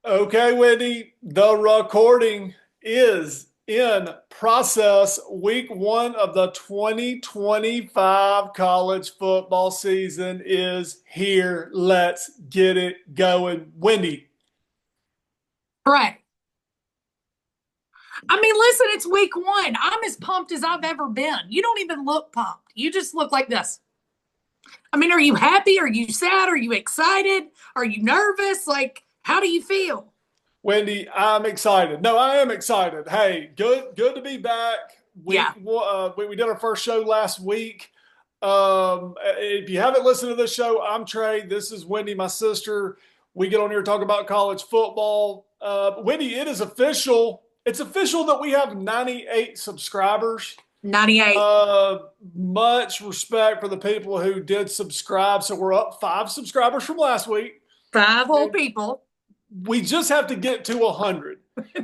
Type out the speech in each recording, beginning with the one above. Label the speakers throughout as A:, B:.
A: Okay, Wendy, the recording is in process. Week one of the 2025 college football season is here. Let's get it going. Wendy,
B: Right. I mean, listen, it's week one. I'm as pumped as I've ever been. You don't even look pumped. You just look like this. I mean, are you happy? Are you sad? Are you excited? Are you nervous? Like, how do you feel?
A: Wendy, I'm excited. No, I am excited. Hey, good to be back.
B: Yeah.
A: We did our first show last week. If you haven't listened to this show, I'm Trey. This is Wendy, my sister. We get on here to talk about college football. Wendy, it is official. It's official that we have 98 subscribers.
B: 98.
A: Much respect for the people who did subscribe. So we're up 5 subscribers from last week.
B: Five whole
A: And
B: people.
A: we just have to get to 100.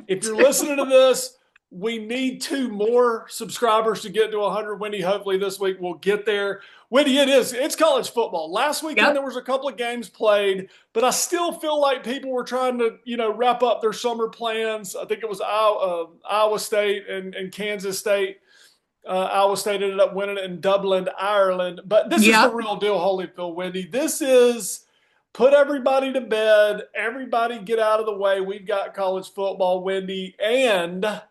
A: If you're listening to this, we need 2 more subscribers to get to 100. Wendy, hopefully this week we'll get there. Wendy, it's college football. Last weekend
B: Yep.
A: there was a couple of games played, but I still feel like people were trying to, wrap up their summer plans. I think it was Iowa State and Kansas State. Iowa State ended up winning it in Dublin, Ireland. But this is the
B: Yep.
A: real deal, Holyfield, Wendy. This is put everybody to bed. Everybody get out of the way. We've got college football, Wendy, and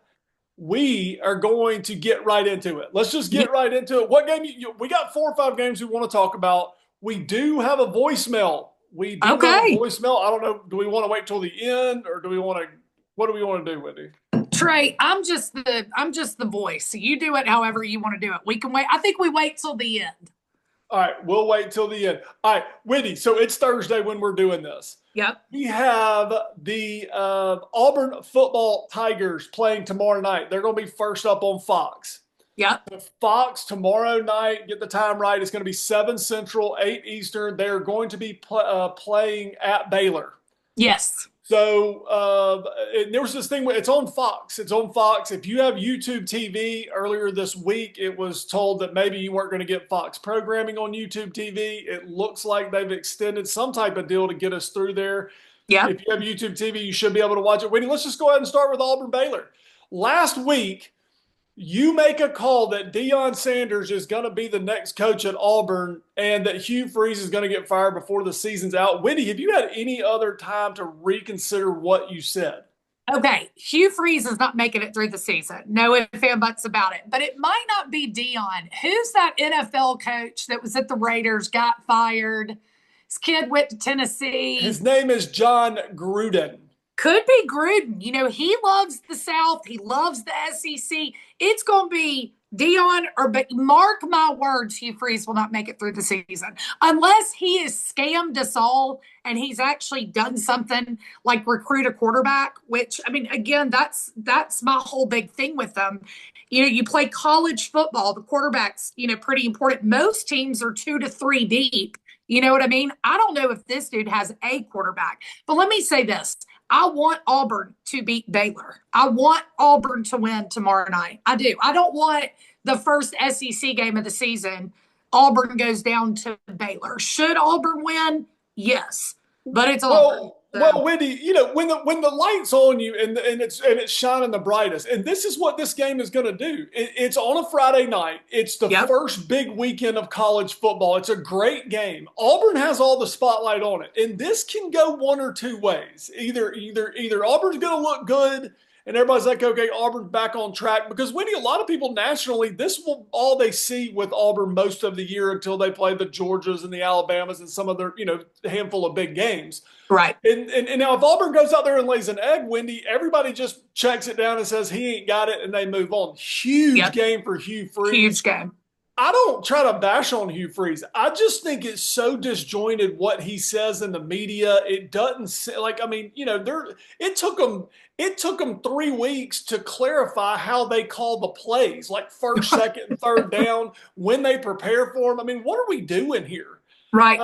A: we are going to get right into it. Let's just
B: Yeah.
A: get right into it. What game? We got 4 or 5 games we want to talk about. We do have a voicemail. We do have a
B: Okay.
A: voicemail. I don't know. Do we want to wait till the end, or do we want to? What do we want to do, Wendy?
B: Trey, I'm just the voice. So you do it however you want to do it. We can wait. I think we wait till the end.
A: All right, we'll wait till the end. All right, Wendy. So it's Thursday when we're doing this.
B: Yep.
A: We have the Auburn football Tigers playing tomorrow night. They're going to be first up on Fox.
B: Yep.
A: Fox tomorrow night, get the time right, it's going to be 7 Central, 8 Eastern. They're going to be playing at Baylor.
B: Yes.
A: So there was this thing, it's on Fox. It's on Fox. If you have YouTube TV, earlier this week, it was told that maybe you weren't going to get Fox programming on YouTube TV. It looks like they've extended some type of deal to get us through there.
B: Yep.
A: If you have YouTube TV, you should be able to watch it. Wendy, let's just go ahead and start with Auburn Baylor. Last week, you make a call that Deion Sanders is going to be the next coach at Auburn and that Hugh Freeze is going to get fired before the season's out. Wendy, have you had any other time to reconsider what you said?
B: Okay, Hugh Freeze is not making it through the season. No ifs and buts about it. But it might not be Dion. Who's that NFL coach that was at the Raiders, got fired? His kid went to
A: His
B: Tennessee.
A: name is John Gruden.
B: Could be Gruden. He loves the South. He loves the SEC. It's going to be Dion, but mark my words, Hugh Freeze will not make it through the season unless he has scammed us all and he's actually done something like recruit a quarterback. Which I mean, again, that's my whole big thing with them. You play college football. The quarterback's pretty important. Most teams are 2 to 3 deep. You know what I mean? I don't know if this dude has a quarterback, but let me say this. I want Auburn to beat Baylor. I want Auburn to win tomorrow night. I do. I don't want the first SEC game of the season. Auburn goes down to Baylor. Should Auburn win? Yes, but it's Auburn.
A: Well,
B: So,
A: Wendy, when the lights on you and it's shining the brightest, and this is what this game is going to do. It's on a Friday night. It's the
B: yep.
A: first big weekend of college football. It's a great game. Auburn has all the spotlight on it, and this can go one or two ways. Either Auburn's going to look good, and everybody's like, okay, Auburn's back on track. Because Wendy, a lot of people nationally, this will all they see with Auburn most of the year until they play the Georgias and the Alabamas and some of their handful of big games.
B: Right.
A: And now if Auburn goes out there and lays an egg, Wendy, everybody just checks it down and says he ain't got it, and they move on. Huge
B: Yep.
A: game for Hugh
B: Huge
A: Freeze.
B: game.
A: I don't try to bash on Hugh Freeze. I just think it's so disjointed what he says in the media. It doesn't like I mean, it took them 3 weeks to clarify how they call the plays, like first, second, and third down when they prepare for them. I mean, what are we doing here?
B: Right.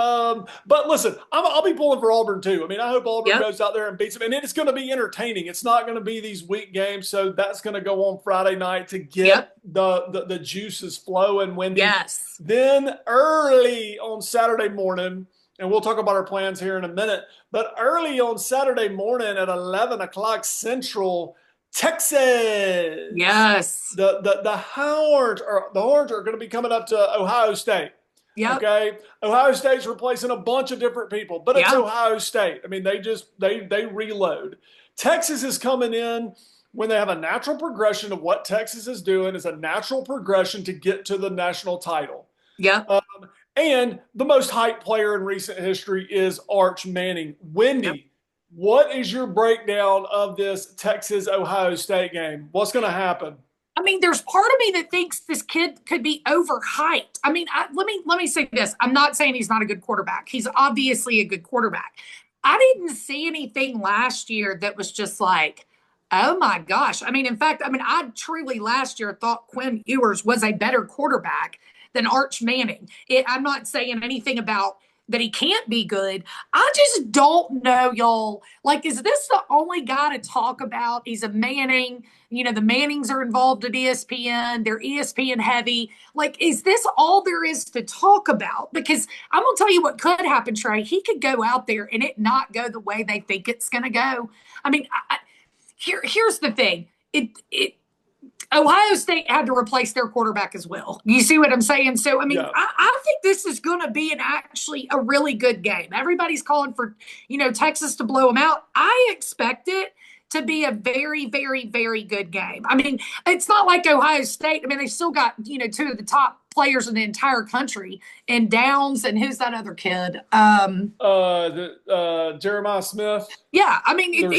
A: But listen, I'll be pulling for Auburn too. I mean, I hope Auburn
B: Yep.
A: goes out there and beats them, and it's going to be entertaining. It's not going to be these weak games, so that's going to go on Friday night to get
B: Yep.
A: the juices flowing. Wendy,
B: Yes.
A: then early on Saturday morning, and we'll talk about our plans here in a minute. But early on Saturday morning at 11 o'clock Central, Texas.
B: Yes.
A: The Horns are going to be coming up to Ohio State.
B: Yep.
A: Okay, Ohio State's replacing a bunch of different people, but it's
B: Yep.
A: Ohio State. I mean, they reload. Texas is coming in when they have a natural progression of what Texas is doing is a natural progression to get to the national title.
B: Yep.
A: Um, and the most hyped player in recent history is Arch Manning.
B: Yep.
A: Wendy, what is your breakdown of this Texas Ohio State game? What's going to happen?
B: I mean, there's part of me that thinks this kid could be overhyped. I mean, let me say this. I'm not saying he's not a good quarterback. He's obviously a good quarterback. I didn't see anything last year that was just like, oh my gosh. I mean, in fact, I truly last year thought Quinn Ewers was a better quarterback than Arch Manning. I'm not saying anything about that he can't be good. I just don't know, y'all. Like, is this the only guy to talk about? He's a Manning. You know, the Mannings are involved at ESPN. They're ESPN heavy. Like, is this all there is to talk about? Because I'm going to tell you what could happen, Trey. He could go out there and it not go the way they think it's going to go. I mean, here's the thing. Ohio State had to replace their quarterback as well. You see what I'm saying? So, I mean,
A: Yeah.
B: I think this is going to be actually a really good game. Everybody's calling for, Texas to blow them out. I expect it to be a very, very, very good game. I mean, it's not like Ohio State. I mean, they still got, two of the top players in the entire country and Downs and who's that other kid?
A: Jeremiah Smith.
B: Yeah, I mean,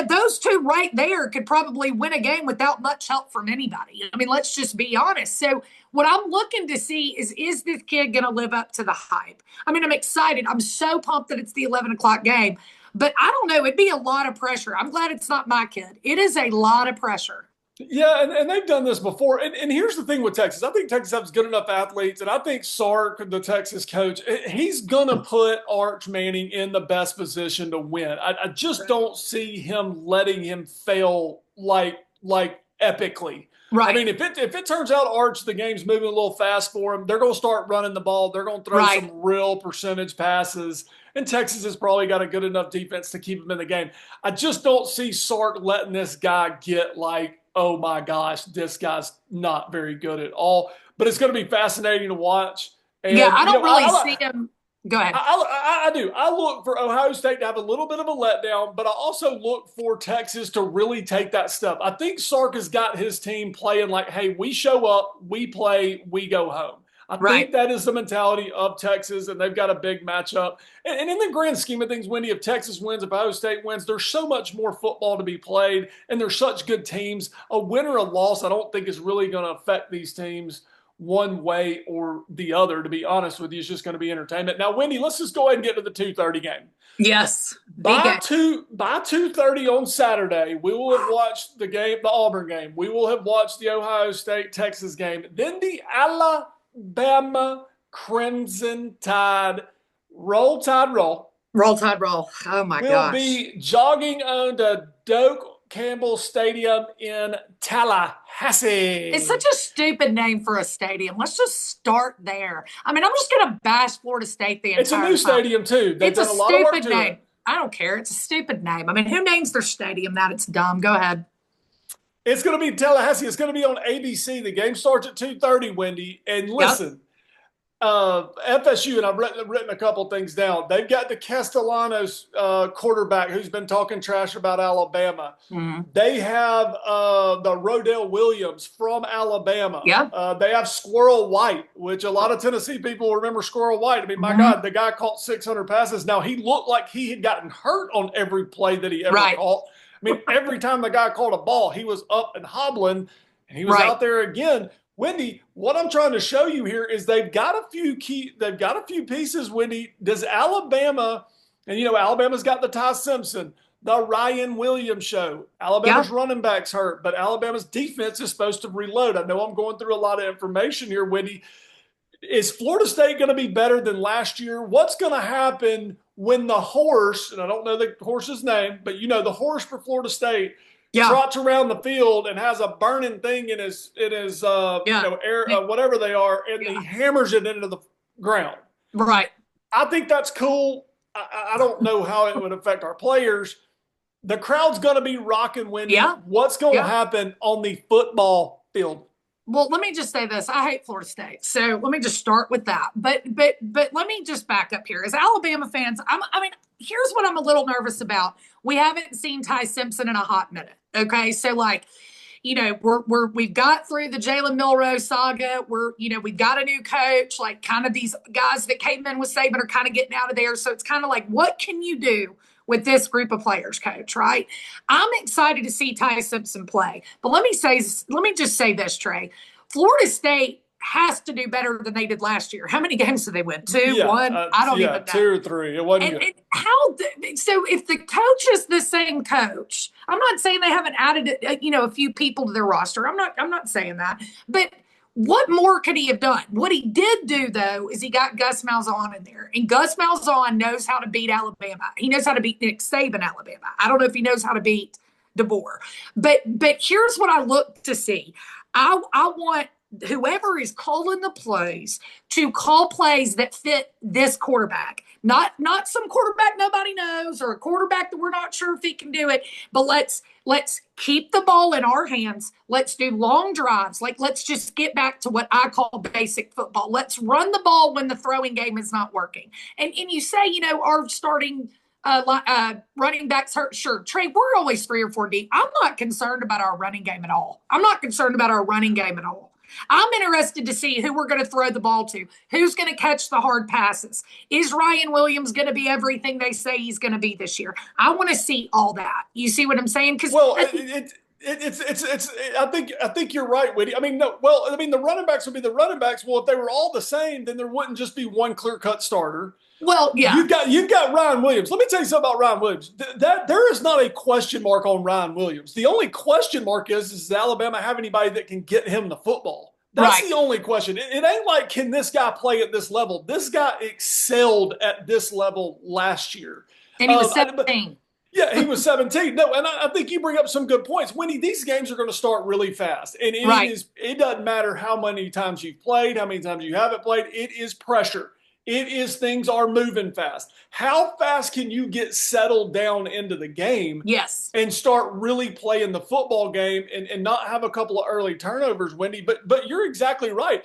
B: those two right there could probably win a game without much help from anybody. I mean, let's just be honest. So what I'm looking to see is this kid going to live up to the hype? I mean, I'm excited. I'm so pumped that it's the 11 o'clock game. But I don't know. It'd be a lot of pressure. I'm glad it's not my kid. It is a lot of pressure.
A: Yeah, and they've done this before. And here's the thing with Texas. I think Texas has good enough athletes, and I think Sark, the Texas coach, he's going to put Arch Manning in the best position to win. I just don't see him letting him fail like epically.
B: Right.
A: I mean, if it turns out Arch, the game's moving a little fast for him, they're going to start running the ball. They're going to throw some real percentage passes. And Texas has probably got a good enough defense to keep him in the game. I just don't see Sark letting this guy get like, oh my gosh, this guy's not very good at all. But it's going to be fascinating to watch. And,
B: yeah, I don't really see him. Go ahead.
A: I do. I look for Ohio State to have a little bit of a letdown, but I also look for Texas to really take that step. I think Sark has got his team playing like, hey, we show up, we play, we go home. I think that is the mentality of Texas, and they've got a big matchup. And in the grand scheme of things, Wendy, if Texas wins, if Ohio State wins, there's so much more football to be played, and there's such good teams. A win or a loss, I don't think is really going to affect these teams one way or the other, to be honest with you. It's just going to be entertainment. Now, Wendy, let's just go ahead and get to the 2:30 game.
B: Yes.
A: By 2:30 on Saturday, we will have watched the Auburn game. We will have watched the Ohio State-Texas game. Then the Alabama Crimson Tide, roll Tide roll.
B: Roll Tide roll. Oh my gosh.
A: We'll be jogging on the Doak Campbell Stadium in Tallahassee.
B: It's such a stupid name for a stadium. Let's just start there. I mean, I'm just going to bash Florida State the entire time.
A: It's a new stadium too. They've done a lot of work to
B: name.
A: it.
B: I don't care. It's a stupid name. I mean, who names their stadium that? It's dumb. Go ahead.
A: It's going to be Tallahassee. It's going to be on ABC. The game starts at 2:30, Wendy. And listen, FSU, and I've written a couple things down. They've got the Castellanos quarterback who's been talking trash about Alabama.
B: Mm-hmm.
A: They have the Rodell Williams from Alabama.
B: Yeah.
A: They have Squirrel White, which a lot of Tennessee people remember Squirrel White. I mean, my God, the guy caught 600 passes. Now, he looked like he had gotten hurt on every play that he ever caught. I mean, every time the guy caught a ball, he was up and hobbling, and he was out there again. Wendy, what I'm trying to show you here is they've got a few pieces, Wendy. Does Alabama, and Alabama's got the Ty Simpson, the Ryan Williams show. Alabama's running backs hurt, but Alabama's defense is supposed to reload. I know I'm going through a lot of information here, Wendy. Is Florida State going to be better than last year? What's going to happen when the horse, and I don't know the horse's name, but the horse for Florida State trots around the field and has a burning thing in his air, whatever they are, and he hammers it into the ground.
B: Right.
A: I think that's cool. I don't know how it would affect our players. The crowd's going to be rocking, Wendy.
B: Yeah.
A: What's going to
B: Yeah.
A: happen on the football field?
B: Well, let me just say this. I hate Florida State. So let me just start with that. But let me just back up here. As Alabama fans, I mean, here's what I'm a little nervous about. We haven't seen Ty Simpson in a hot minute. Okay. So like, we've got through the Jalen Milroe saga. We've got a new coach, like kind of these guys that came in with Saban are kind of getting out of there. So it's kind of like, what can you do with this group of players, coach, right? I'm excited to see Ty Simpson play. But let me just say this, Trey. Florida State has to do better than they did last year. How many games did they win? Two,
A: Yeah,
B: one? I don't even know.
A: 2 or 3. It wasn't good.
B: So if the coach is the same coach, I'm not saying they haven't added a few people to their roster. I'm not saying that. But what more could he have done? What he did do, though, is he got Gus Malzahn in there. And Gus Malzahn knows how to beat Alabama. He knows how to beat Nick Saban, Alabama. I don't know if he knows how to beat DeBoer. But here's what I look to see. I want whoever is calling the plays to call plays that fit this quarterback. Not some quarterback nobody knows or a quarterback that we're not sure if he can do it, but let's keep the ball in our hands. Let's do long drives. Like, let's just get back to what I call basic football. Let's run the ball when the throwing game is not working. And you say, our starting running backs hurt. Sure, Trey, we're always 3 or 4 deep. I'm not concerned about our running game at all. I'm interested to see who we're going to throw the ball to, who's going to catch the hard passes. Is Ryan Williams going to be everything they say he's going to be this year? I want to see all that. You see what I'm saying? Because
A: I think you're right, Wendy. I mean, no. Well, I mean, the running backs would be the running backs. Well, if they were all the same, then there wouldn't just be one clear-cut starter.
B: Well, yeah.
A: You've got Ryan Williams. Let me tell you something about Ryan Williams. That there is not a question mark on Ryan Williams. The only question mark is does Alabama have anybody that can get him the football? That's the only question. It ain't like, can this guy play at this level? This guy excelled at this level last year.
B: And he was 17.
A: Yeah, he was 17. No, and I think you bring up some good points. Wendy, these games are going to start really fast. And it doesn't matter how many times you've played, how many times you haven't played. It is pressure. It is things are moving fast. How fast can you get settled down into the game?
B: Yes.
A: And start really playing the football game and not have a couple of early turnovers, Wendy? But you're exactly right.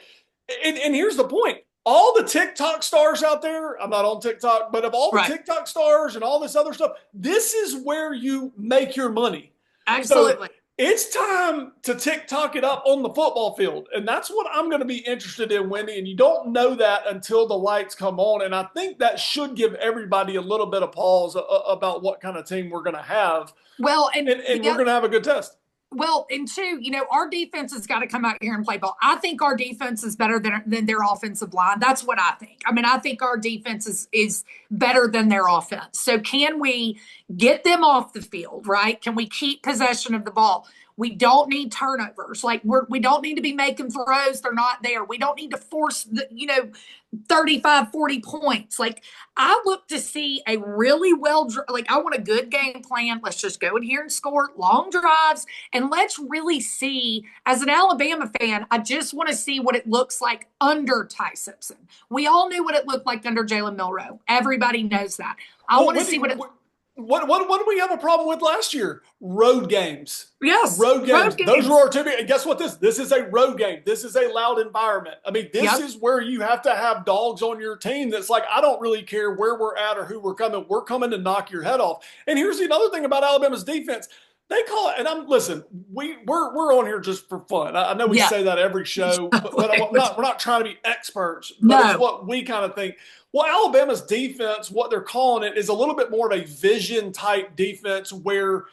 A: And here's the point. All the TikTok stars out there, I'm not on TikTok, but of all the TikTok stars and all this other stuff, this is where you make your money.
B: Absolutely.
A: So it's time to TikTok it up on the football field. And that's what I'm going to be interested in, Wendy. And you don't know that until the lights come on. And I think that should give everybody a little bit of pause about what kind of team we're going to have.
B: Well, and
A: we're going to have a good test.
B: Well, and two, our defense has got to come out here and play ball. I think our defense is better than their offensive line. That's what I think. I mean, I think our defense is better than their offense. So can we get them off the field, right? Can we keep possession of the ball? We don't need turnovers. Like we don't need to be making throws. They're not there. We don't need to force 35, 40 points. Like I look to see a really I want a good game plan. Let's just go in here and score long drives. And let's really see, as an Alabama fan, I just want to see what it looks like under Ty Simpson. We all knew what it looked like under Jalen Milroe. Everybody knows that. I want to see what it
A: What did we have a problem with last year? Road games.
B: Yes.
A: Road games. Those were our two big. And guess what? This is a road game. This is a loud environment. I mean, this is where you have to have dogs on your team that's like, I don't really care where we're at or who we're coming. We're coming to knock your head off. And here's another thing about Alabama's defense. They call it, and we're on here just for fun. I know we say that every show, but we're not trying to be experts. But it's what we kind of think. Well, Alabama's defense, what they're calling it, is a little bit more of a vision type defense where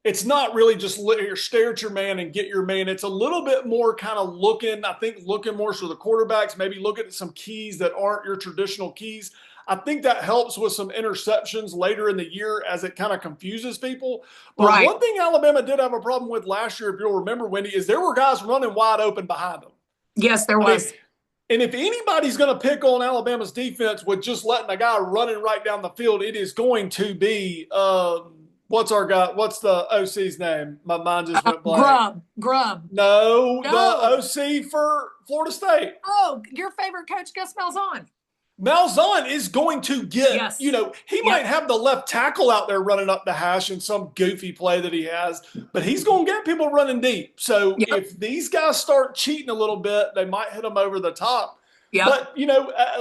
A: it's not really just stare at your man and get your man. It's a little bit more kind of looking more so the quarterbacks, maybe looking at some keys that aren't your traditional keys. I think that helps with some interceptions later in the year as it kind of confuses people. But one thing Alabama did have a problem with last year, if you'll remember, Wendy, is there were guys running wide open behind them.
B: Yes, there was.
A: And if anybody's going to pick on Alabama's defense with just letting a guy running right down the field, it is going to be what's the OC's name? My mind just went blank.
B: Grubb.
A: No, the OC for Florida State.
B: Oh, your favorite coach, Gus Malzahn.
A: Malzahn is going to get,
B: Yes.
A: he might
B: Yep.
A: have the left tackle out there running up the hash in some goofy play that he has, but he's going to get people running deep. So
B: Yep.
A: if these guys start cheating a little bit, they might hit them over the top.
B: Yep.
A: But,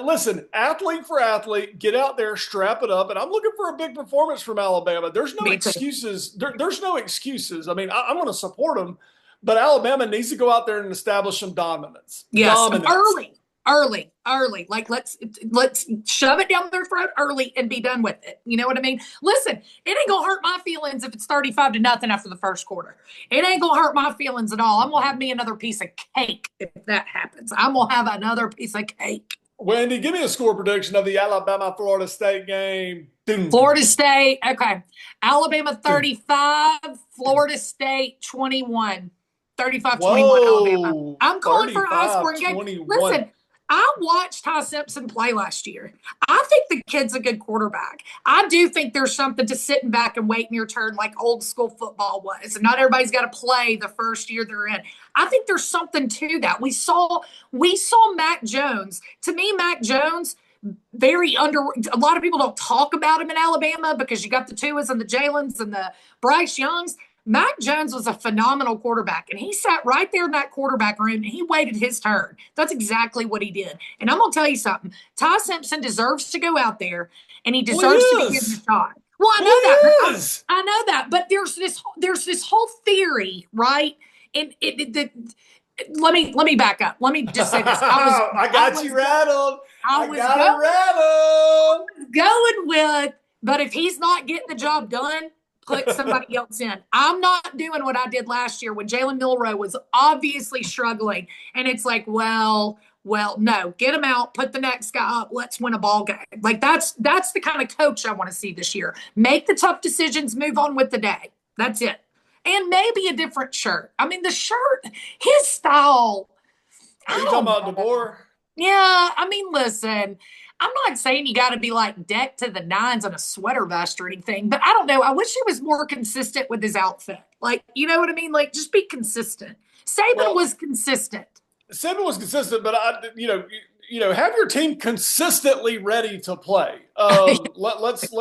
A: listen, athlete for athlete, get out there, strap it up. And I'm looking for a big performance from Alabama. There's no
B: Me too.
A: excuses. There's no excuses. I mean, I'm going to support them, but Alabama needs to go out there and establish some dominance.
B: Yes.
A: Dominance.
B: Early. Like let's shove it down their throat early and be done with it. You know what I mean? Listen, it ain't gonna hurt my feelings if it's 35-0 after the first quarter. It ain't gonna hurt my feelings at all. I'm gonna have me another piece of cake if that happens. I'm gonna have another piece of cake.
A: Wendy, give me a score prediction of the Alabama-Florida State game.
B: Florida State, okay. Alabama 35, Florida State 21. 35-21 Alabama. I'm calling for a high scoring game. Listen, I watched Ty Simpson play last year. I think the kid's a good quarterback. I do think there's something to sitting back and waiting your turn like old school football was. And not everybody's got to play the first year they're in. I think there's something to that. We saw Mac Jones. To me, Mac Jones, very under. A lot of people don't talk about him in Alabama because you got the Tuas and the Jalen's and the Bryce Youngs. Mac Jones was a phenomenal quarterback, and he sat right there in that quarterback room, and he waited his turn. That's exactly what he did. And I'm going to tell you something. Ty Simpson deserves to go out there, and he deserves to be given a shot. Well, I know that. I know that. But there's this whole theory, right? And let me back up. Let me just say this.
A: I got you rattled.
B: I was going with, but if he's not getting the job done, put somebody else in. I'm not doing what I did last year when Jalen Milroe was obviously struggling. And it's like, well, no, get him out, put the next guy up, let's win a ball game. Like that's the kind of coach I want to see this year. Make the tough decisions, move on with the day. That's it. And maybe a different shirt. I mean, the shirt, his style.
A: Are you talking about DeBoer?
B: Yeah, I mean, listen, I'm not saying you got to be like decked to the nines in a sweater vest or anything, but I don't know. I wish he was more consistent with his outfit. Like, you know what I mean? Like, just be consistent. Saban was consistent.
A: Saban was consistent, but have your team consistently ready to play. Let's.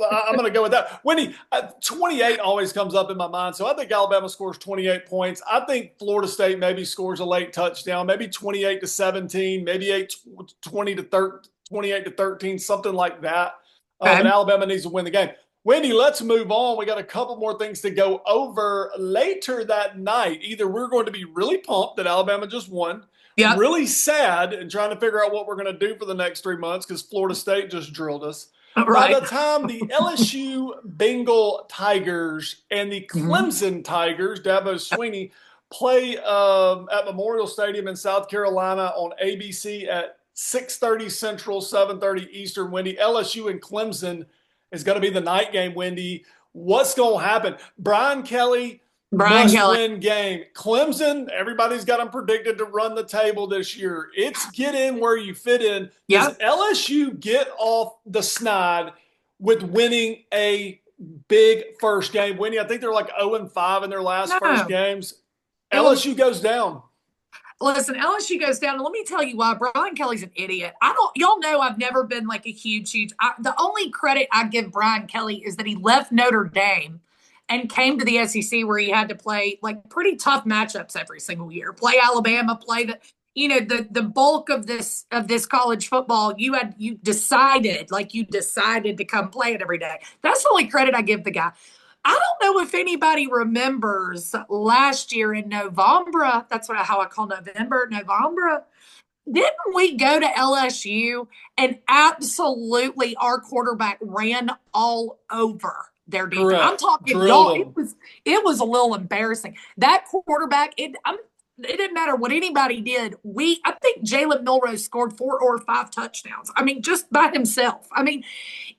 A: I'm going to go with that. Wendy, 28 always comes up in my mind, so I think Alabama scores 28 points. I think Florida State maybe scores a late touchdown, maybe 28-17, maybe 28-13, something like that. But Alabama needs to win the game. Wendy, let's move on. We got a couple more things to go over later that night. Either we're going to be really pumped that Alabama just won, really sad and trying to figure out what we're going to do for the next 3 months because Florida State just drilled us. Right. By the time the LSU Bengal Tigers and the Clemson Tigers, Dabo Swinney, play at Memorial Stadium in South Carolina on ABC at 6:30 Central, 7:30 Eastern. Wendy, LSU and Clemson is going to be the night game. Wendy, what's going to happen? Brian Kelly must-win game. Clemson, everybody's got them predicted to run the table this year. It's get in where you fit in. Does LSU get off the snide with winning a big first game? Wendy, I think they're like 0-5 in their last first games. LSU goes down.
B: Listen, LSU goes down, and let me tell you why. Brian Kelly's an idiot. Y'all know I've never been like a huge. The only credit I give Brian Kelly is that he left Notre Dame and came to the SEC where he had to play like pretty tough matchups every single year. Play Alabama, play the bulk of this college football. You decided to come play it every day. That's the only credit I give the guy. I don't know if anybody remembers last year in November. That's how I call November. Didn't we go to LSU and absolutely our quarterback ran all over their defense?
A: Correct.
B: I'm talking, y'all. It was a little embarrassing. That quarterback. It didn't matter what anybody did. I think Jalen Milroe scored 4 or 5 touchdowns. I mean, just by himself. I mean,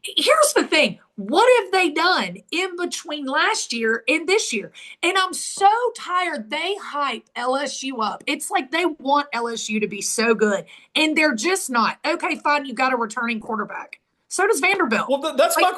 B: here's the thing. What have they done in between last year and this year? And I'm so tired. They hype LSU up. It's like they want LSU to be so good, and they're just not. Okay, fine. You got a returning quarterback. So does Vanderbilt.
A: Well, that's my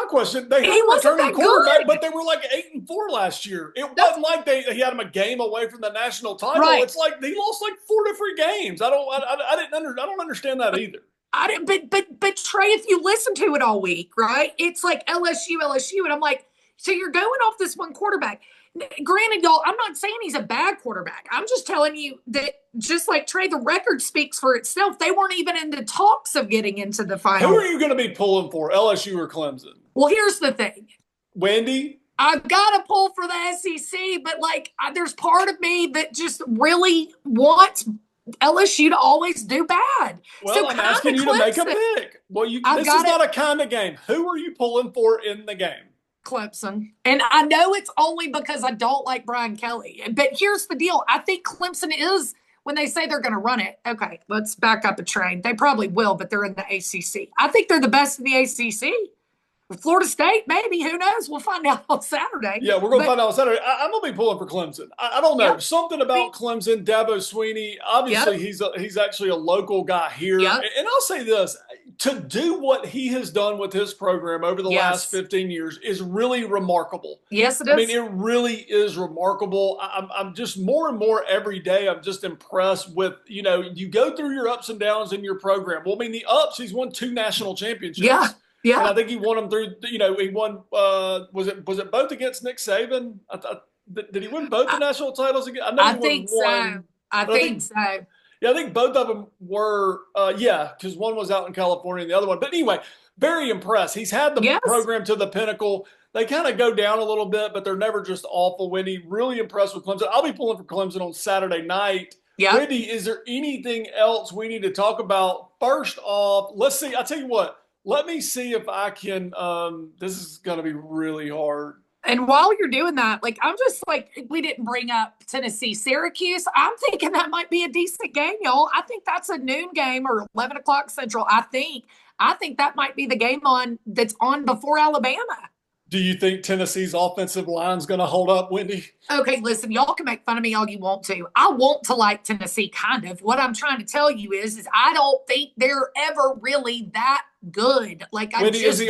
A: question. They had a returning quarterback, but they were like 8-4 last year. It wasn't like he had him a game away from the national title. Right. It's like he lost like 4 different games. I don't understand that either.
B: I didn't, but Trey, if you listen to it all week, right? It's like LSU, LSU, and I'm like, so you're going off this one quarterback. Granted, y'all, I'm not saying he's a bad quarterback. I'm just telling you that just like Trey, the record speaks for itself. They weren't even in the talks of getting into the
A: Who
B: final.
A: are you going to be pulling for, LSU or Clemson?
B: Well, here's the thing.
A: Wendy?
B: I've got to pull for the SEC, but like, there's part of me that just really wants LSU to always do bad.
A: Well,
B: So
A: I'm
B: kind of
A: asking you to make a
B: Clemson.
A: pick. Well,
B: I've
A: this is
B: got it.
A: not a kind of game. Who are you pulling for in the game?
B: Clemson. And I know it's only because I don't like Brian Kelly. But here's the deal. I think Clemson is, when they say they're going to run it, okay, let's back up a train. They probably will, but they're in the ACC. I think they're the best in the ACC. Florida State, maybe. Who knows? We'll find out on Saturday.
A: Yeah, we're going to find out on Saturday. I'm going to be pulling for Clemson. I don't know.
B: Yep.
A: Something about Clemson, Dabo Sweeney. Obviously, he's actually a local guy here.
B: Yep.
A: And I'll say this. To do what he has done with his program over the last 15 years is really remarkable.
B: Yes, it is.
A: I mean, it really is remarkable. I'm just more and more every day, I'm just impressed with, you go through your ups and downs in your program. Well, I mean, the ups, he's won 2 national championships.
B: Yeah. Yeah.
A: And I think he won them through, he won, was it both against Nick Saban? Did he win both the national titles again?
B: I think so. I think so.
A: Yeah, I think both of them were, because one was out in California and the other one. But anyway, very impressed. He's had the program to the pinnacle. They kind of go down a little bit, but they're never just awful. Wendy, really impressed with Clemson. I'll be pulling for Clemson on Saturday night. Yep. Wendy, is there anything else we need to talk about? First off, let's see. I'll tell you what. Let me see if I can. This is going to be really hard.
B: And while you're doing that, like, I'm just like, we didn't bring up Tennessee, Syracuse. I'm thinking that might be a decent game, y'all. I think that's a noon game or 11 o'clock Central. I think that might be the game that's on before Alabama.
A: Do you think Tennessee's offensive line's going to hold up, Wendy?
B: Okay, listen, y'all can make fun of me all you want to. I want to like Tennessee, kind of. What I'm trying to tell you is I don't think they're ever really that good. Like,
A: Wendy, is the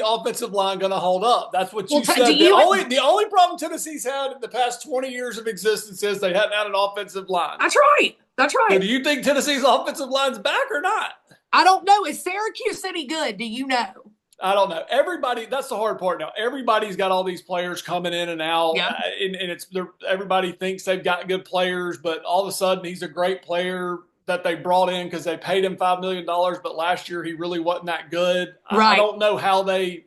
A: offensive line going to hold up? That's what you said. The only problem Tennessee's had in the past 20 years of existence is they haven't had an offensive line.
B: That's right. That's right.
A: So do you think Tennessee's offensive line's back or not?
B: I don't know. Is Syracuse any good? Do you know?
A: I don't know. Everybody, that's the hard part now. Everybody's got all these players coming in and out, and everybody thinks they've got good players, but all of a sudden he's a great player that they brought in because they paid him $5 million, but last year he really wasn't that good.
B: Right.
A: I don't know how they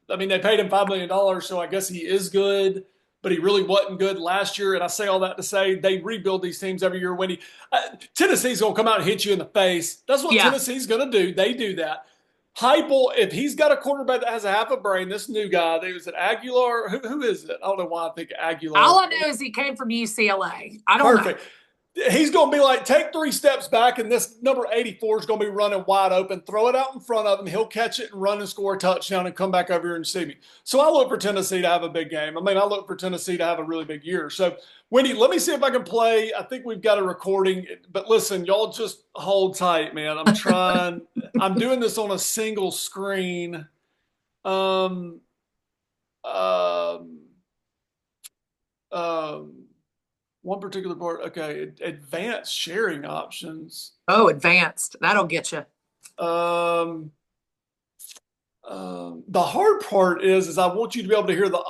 A: paid him $5 million, so I guess he is good, but he really wasn't good last year. And I say all that to say they rebuild these teams every year. When Tennessee's going to come out and hit you in the face. That's what Tennessee's going to do. They do that. Heupel, if he's got a quarterback that has a half a brain, this new guy, was it Aguilar? Who is it? I don't know why I think Aguilar.
B: All I know is he came from UCLA. I don't know.
A: Perfect. He's going to be like, take 3 steps back, and this number 84 is going to be running wide open. Throw it out in front of him. He'll catch it and run and score a touchdown and come back over here and see me. So I look for Tennessee to have a big game. I look for Tennessee to have a really big year. So, Wendy, let me see if I can play. I think we've got a recording. But listen, y'all just hold tight, man. I'm trying. I'm doing this on a single screen. One particular part. Okay, advanced sharing options.
B: Oh, advanced. That'll get you.
A: The hard part is I want you to be able to hear the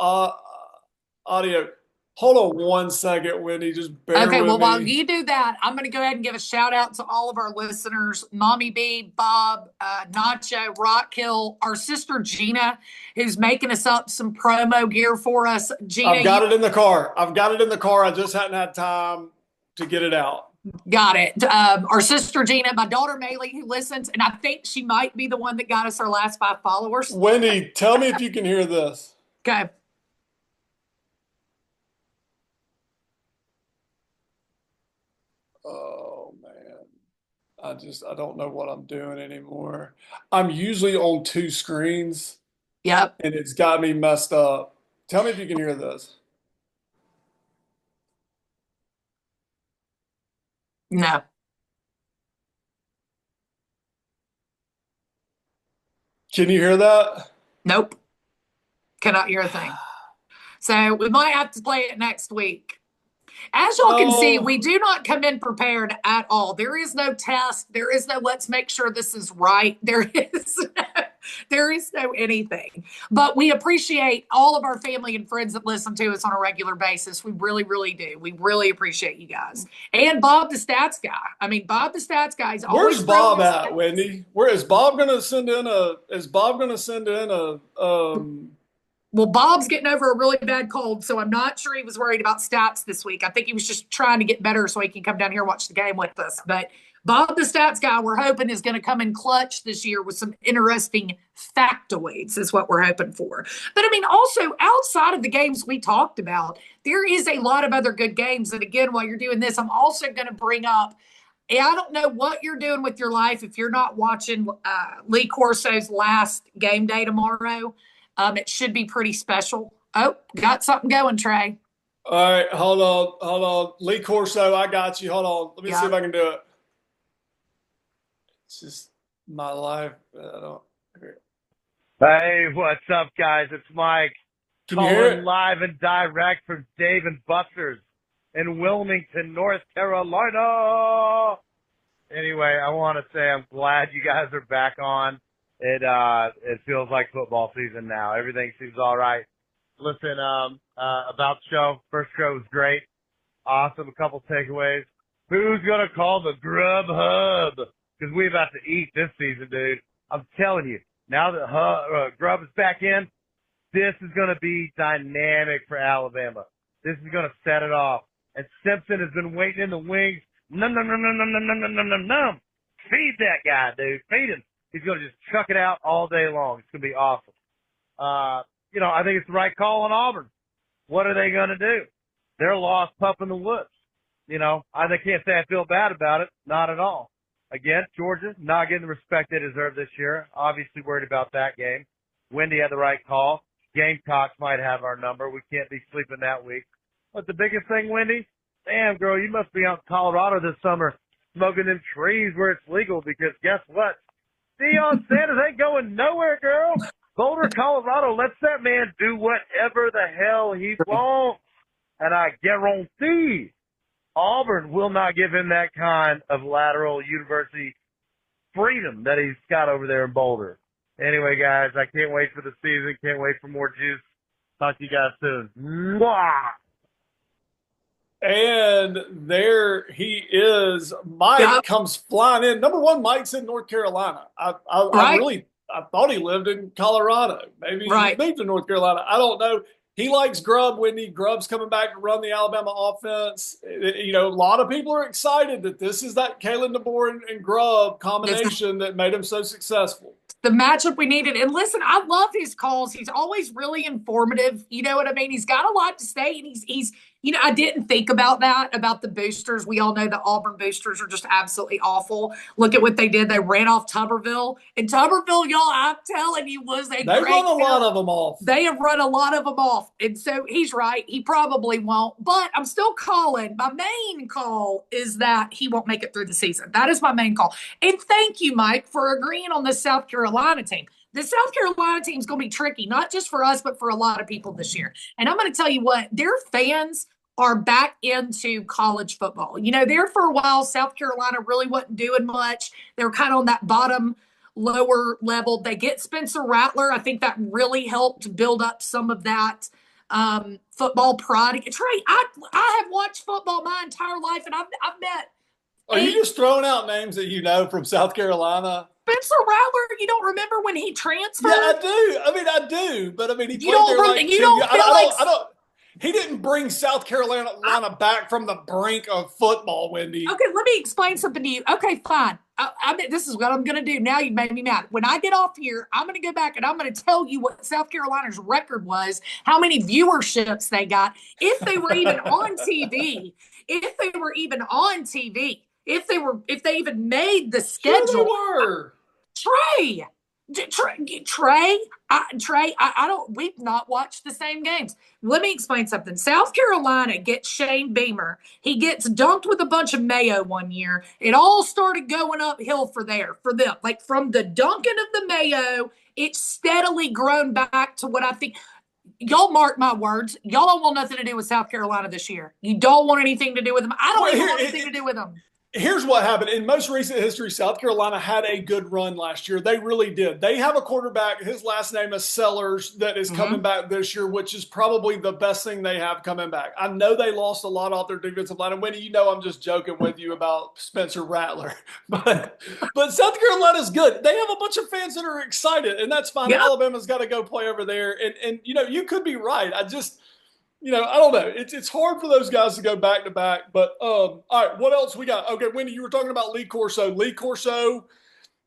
A: audio. Hold on one second, Wendy. Just bear with me.
B: Okay, well, while you do that, I'm going to go ahead and give a shout out to all of our listeners, Mommy B, Bob, Nacho, Rockhill, our sister Gina, who's making us up some promo gear for us. Gina,
A: I've got it in the car. I just hadn't had time to get it out.
B: Got it. Our sister Gina, my daughter Maylee, who listens, and I think she might be the one that got us our last 5 followers.
A: Wendy, tell me if you can hear this.
B: Okay.
A: Oh, man. I don't know what I'm doing anymore. I'm usually on 2 screens.
B: Yep.
A: And it's got me messed up. Tell me if you can hear this.
B: No.
A: Can you hear that?
B: Nope. Cannot hear a thing. So we might have to play it next week. As y'all can see,
A: Oh,
B: we do not come in prepared at all. There is no test. There is no let's make sure this is right. There is no anything. But we appreciate all of our family and friends that listen to us on a regular basis. We really, really do. We really appreciate you guys. And Bob the stats guy. I mean, Bob the stats guy is
A: where's
B: always throwing
A: Bob
B: his
A: at,
B: stats.
A: Wendy? Where is Bob going to send in a? Is Bob going to send in a?
B: Well, Bob's getting over a really bad cold, so I'm not sure he was worried about stats this week. I think he was just trying to get better so he can come down here and watch the game with us. But Bob, the stats guy, we're hoping is going to come in clutch this year with some interesting factoids, is what we're hoping for. But I mean, also outside of the games we talked about, there is a lot of other good games. And again, while you're doing this, I'm also going to bring up. I don't know what you're doing with your life if you're not watching Lee Corso's last game day tomorrow. It should be pretty special. Oh, got something going, Trey.
A: All right, hold on. Lee Corso, I got you. Hold on. Let me see
B: Yeah.
A: if I can do it. It's just my life. I don't.
C: Hey, what's up, guys? It's Mike
A: Can you hear
C: calling
A: it?
C: live and direct from Dave and Buster's in Wilmington, North Carolina. Anyway, I want to say I'm glad you guys are back on. It feels like football season now. Everything seems all right. Listen, about the show, first show was great. Awesome. A couple takeaways. Who's going to call the Grub Hub? Because we about to eat this season, dude. I'm telling you. Now that Grub is back in, this is going to be dynamic for Alabama. This is going to set it off. And Simpson has been waiting in the wings. Num, num, num, num, num, num, num, num, num, num, num. Feed that guy, dude. Feed him. He's going to just chuck it out all day long. It's going to be awesome. I think it's the right call on Auburn. What are they going to do? They're a lost pup in the woods. I can't say I feel bad about it. Not at all. Again, Georgia not getting the respect they deserve this year. Obviously worried about that game. Wendy had the right call. Gamecocks might have our number. We can't be sleeping that week. But the biggest thing, Wendy, damn, girl, you must be out in Colorado this summer smoking them trees where it's legal because guess what? Deion Sanders ain't going nowhere, girl. Boulder, Colorado lets that man do whatever the hell he wants. And I guarantee Auburn will not give him that kind of lateral university freedom that he's got over there in Boulder. Anyway, guys, I can't wait for the season. Can't wait for more juice. Talk to you guys soon. Mwah!
A: And there he is. Mike
B: Yeah.
A: comes flying in. Number one, Mike's in North Carolina.
B: Right.
A: I thought he lived in Colorado. Maybe he
B: Right.
A: moved to North Carolina. I don't know. He likes Grubb. Wendy Grubb's coming back to run the Alabama offense. A lot of people are excited that this is that Kalen DeBoer and Grubb
B: This is
A: combination that made him so successful.
B: the matchup we needed. And listen, I love his calls. He's always really informative. You know what I mean? He's got a lot to say, and he's I didn't think about that about the boosters. We all know the Auburn boosters are just absolutely awful. Look at what they did. They ran off Tuberville. And Tuberville, y'all, I'm telling you, was a
A: They
B: great
A: run a lot
B: film.
A: of them off.
B: They have run a lot of them off. And so he's right. He probably won't. But I'm still calling. My main call is that he won't make it through the season. That is my main call. And thank you, Mike, for agreeing on this South Carolina team. The South Carolina team is going to be tricky, not just for us, but for a lot of people this year. And I'm going to tell you what, their fans are back into college football. There for a while, South Carolina really wasn't doing much. They were kind of on that bottom lower level. They get Spencer Rattler. I think that really helped build up some of that football pride. Trey, I have watched football my entire life, and I've met
A: Are you just throwing out names that you know from South Carolina?
B: Spencer Rattler. You don't remember when he transferred?
A: Yeah, I do. I do. But he
B: You
A: played there
B: don't.
A: like
B: You
A: 2 years.
B: don't feel like.
A: I don't. He didn't bring South Carolina back from the brink of football, Wendy.
B: Okay, let me explain something to you. Okay, fine. This is what I'm going to do. Now you made me mad. When I get off here, I'm going to go back and I'm going to tell you what South Carolina's record was, how many viewerships they got, if they were even on TV, if they even made the schedule.
A: Sure they were.
B: Trey, I don't. We've not watched the same games. Let me explain something. South Carolina gets Shane Beamer. He gets dunked with a bunch of mayo one year. It all started going uphill for them. Like from the dunking of the mayo, it's steadily grown back to what I think. y'all mark my words. Y'all don't want nothing to do with South Carolina this year. You don't want anything to do with them. I don't even want anything to do with them.
A: Here's what happened. In most recent history, South Carolina had a good run last year. They really did. They have a quarterback, his last name is Sellers, that is coming back this year, which is probably the best thing they have coming back. I know they lost a lot off their defensive line. And Wendy, you know I'm just joking with you about Spencer Rattler. But South Carolina's good. They have a bunch of fans that are excited, and that's fine.
B: Yep.
A: Alabama's got to go play over there. And you could be right. I don't know. It's hard for those guys to go back to back. But all right, what else we got? Okay, Wendy, you were talking about Lee Corso. Lee Corso,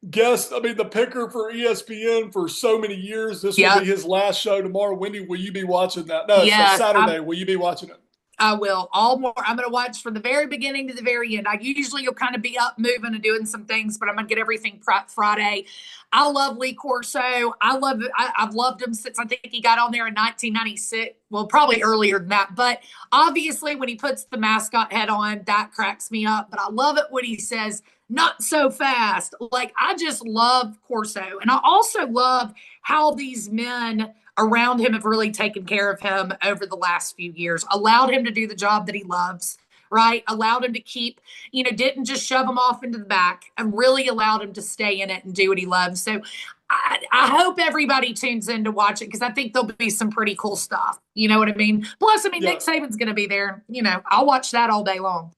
A: the picker for ESPN for so many years. This will be his last show tomorrow. Wendy, will you be watching that? No, it's Saturday. Will you be watching it?
B: I will. I'm going to watch from the very beginning to the very end. I usually will kind of be up moving and doing some things, but I'm going to get everything prepped Friday. I love Lee Corso. I've loved him since I think he got on there in 1996. Well, probably earlier than that. But obviously when he puts the mascot head on, that cracks me up. But I love it when he says, not so fast. Like, I just love Corso. And I also love how these men around him have really taken care of him over the last few years, allowed him to do the job that he loves, right? Allowed him to keep, didn't just shove him off into the back, and really allowed him to stay in it and do what he loves. So I hope everybody tunes in to watch it, because I think there'll be some pretty cool stuff. You know what I mean? Plus, Nick Saban's going to be there. I'll watch that all day long.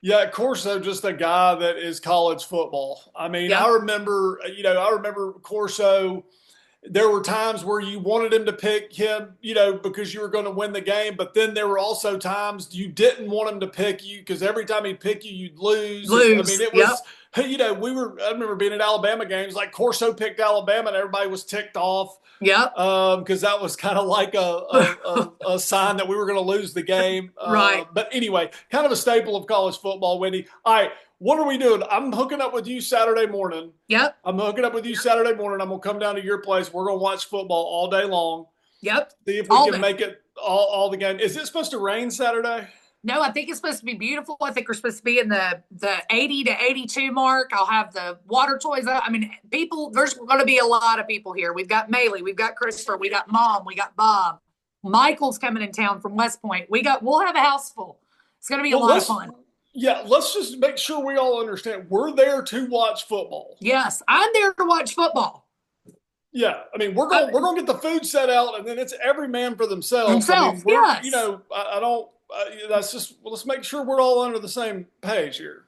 A: Yeah, Corso, just a guy that is college football. I remember Corso. There were times where you wanted him to pick him, because you were going to win the game. But then there were also times you didn't want him to pick you, because every time he'd pick you, you'd lose. It was, I remember being at Alabama games, like Corso picked Alabama and everybody was ticked off.
B: Yep.
A: Because that was kind of like a sign that we were going to lose the game.
B: Right.
A: But anyway, kind of a staple of college football, Wendy. All right. What are we doing? I'm hooking up with you Saturday morning.
B: Yep.
A: I'm hooking up with you Saturday morning. I'm going to come down to your place. We're going to watch football all day long.
B: Yep.
A: See if we can make it all the game. Is it supposed to rain Saturday?
B: No, I think it's supposed to be beautiful. I think we're supposed to be in the 80 to 82 mark. I'll have the water toys out. There's going to be a lot of people here. We've got Maylee, we've got Christopher, we got Mom, we got Bob. Michael's coming in town from West Point. We'll have a house full. It's going to be a lot of fun.
A: Yeah, let's just make sure we all understand. We're there to watch football.
B: Yes, I'm there to watch football.
A: Yeah, we're going to get the food set out, and then it's every man for themselves.
B: Yes.
A: Let's make sure we're all under the same page here.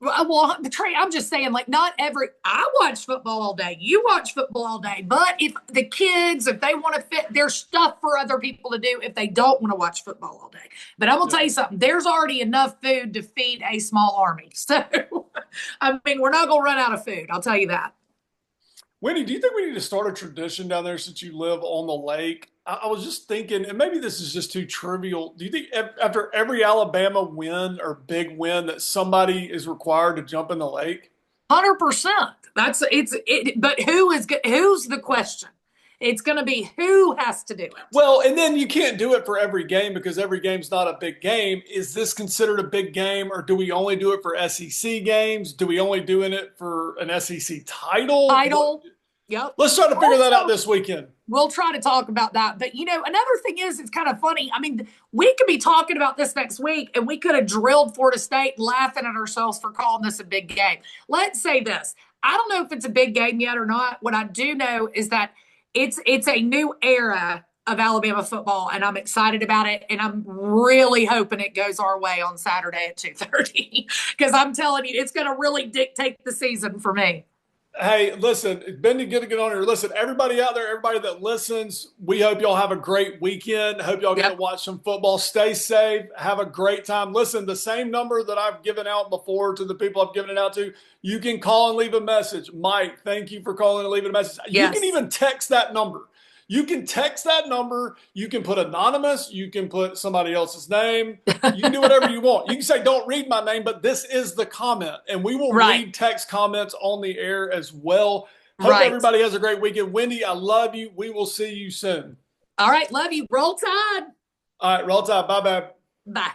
B: Well, Trey, I'm just saying, I watch football all day. You watch football all day. But if the kids, if they want to fit, there's stuff for other people to do if they don't want to watch football all day. But I'm going to tell you something. There's already enough food to feed a small army. So, we're not going to run out of food. I'll tell you that.
A: Wendy, do you think we need to start a tradition down there since you live on the lake? I was just thinking, and maybe this is just too trivial. Do you think after every Alabama win or big win that somebody is required to jump in the lake?
B: 100%. But who's the question? It's going to be who has to do it.
A: Well, and then you can't do it for every game because every game's not a big game. Is this considered a big game, or do we only do it for SEC games? Do we only doing it for an SEC title?
B: Yep.
A: Let's try to figure that out this weekend.
B: We'll try to talk about that. But, another thing is, it's kind of funny. We could be talking about this next week, and we could have drilled Florida State laughing at ourselves for calling this a big game. Let's say this. I don't know if it's a big game yet or not. What I do know is that it's a new era of Alabama football, and I'm excited about it, and I'm really hoping it goes our way on Saturday at 2:30 because I'm telling you, it's going to really dictate the season for me.
A: Hey, listen, it's been good to get on here. Listen, everybody out there, everybody that listens, we hope y'all have a great weekend. Hope y'all get to watch some football. Stay safe. Have a great time. Listen, the same number that I've given out before to the people I've given it out to, you can call and leave a message. Mike, thank you for calling and leaving a message. Yes. You can even text that number. You can text that number. You can put anonymous. You can put somebody else's name. You can do whatever you want. You can say, don't read my name, but this is the comment. And we will read text comments on the air as well. Hope everybody has a great weekend. Wendy, I love you. We will see you soon.
B: All right. Love you. Roll Tide.
A: All right. Roll Tide. Bye-bye.
B: Bye.